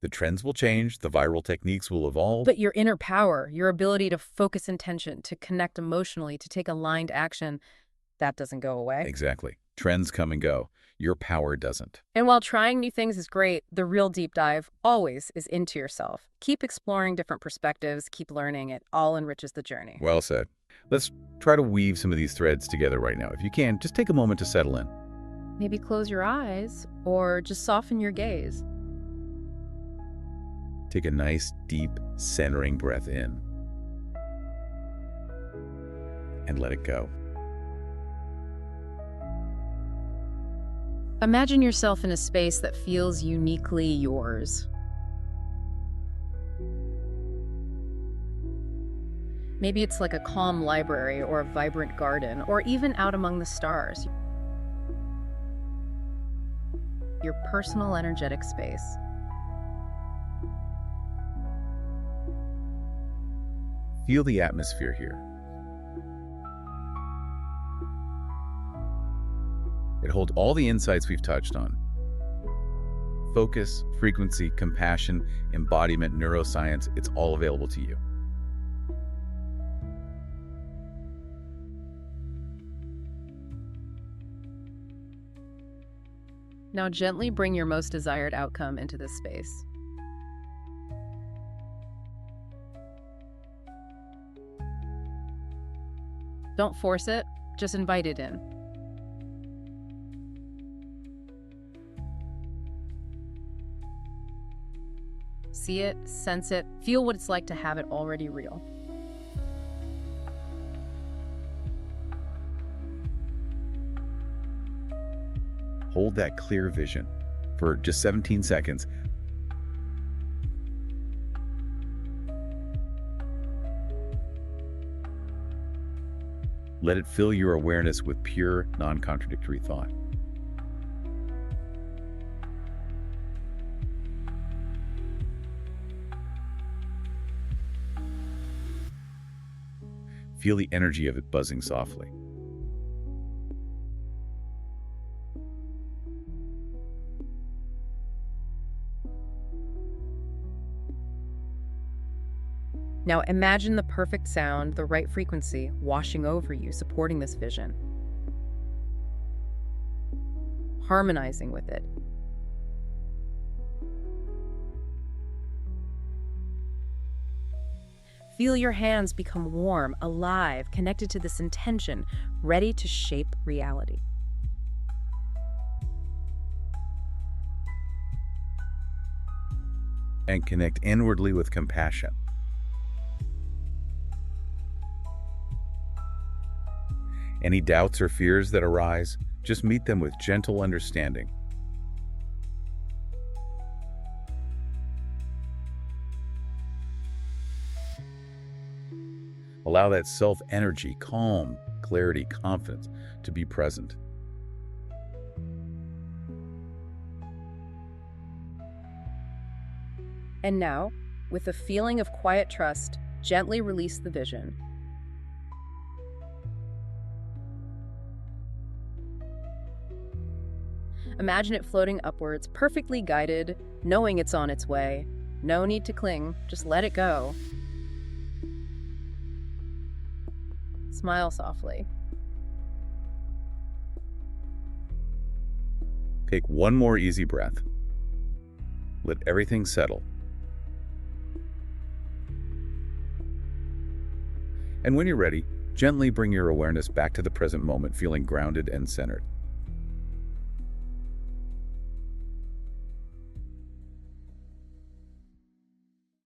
The trends will change, the viral techniques will evolve. But your inner power, your ability to focus intention, to connect emotionally, to take aligned action, that doesn't go away. Exactly. Trends come and go. Your power doesn't. And while trying new things is great, the real deep dive always is into yourself. Keep exploring different perspectives, keep learning. It all enriches the journey. Well said. Let's try to weave some of these threads together right now. If you can, just take a moment to settle in. Maybe close your eyes or just soften your gaze. Take a nice, deep, centering breath in. And let it go. Imagine yourself in a space that feels uniquely yours. Maybe it's like a calm library or a vibrant garden, or even out among the stars. Your personal energetic space. Feel the atmosphere here. It holds all the insights we've touched on. Focus, frequency, compassion, embodiment, neuroscience, it's all available to you. Now gently bring your most desired outcome into this space. Don't force it, just invite it in. See it, sense it, feel what it's like to have it already real. Hold that clear vision for just 17 seconds. Let it fill your awareness with pure, non-contradictory thought. Feel the energy of it buzzing softly. Now imagine the perfect sound, the right frequency, washing over you, supporting this vision. Harmonizing with it. Feel your hands become warm, alive, connected to this intention, ready to shape reality. And connect inwardly with compassion. Any doubts or fears that arise, just meet them with gentle understanding. Allow that self-energy, calm, clarity, confidence to be present. And now, with a feeling of quiet trust, gently release the vision. Imagine it floating upwards, perfectly guided, knowing it's on its way. No need to cling, just let it go. Smile softly. Take one more easy breath. Let everything settle. And when you're ready, gently bring your awareness back to the present moment, feeling grounded and centered.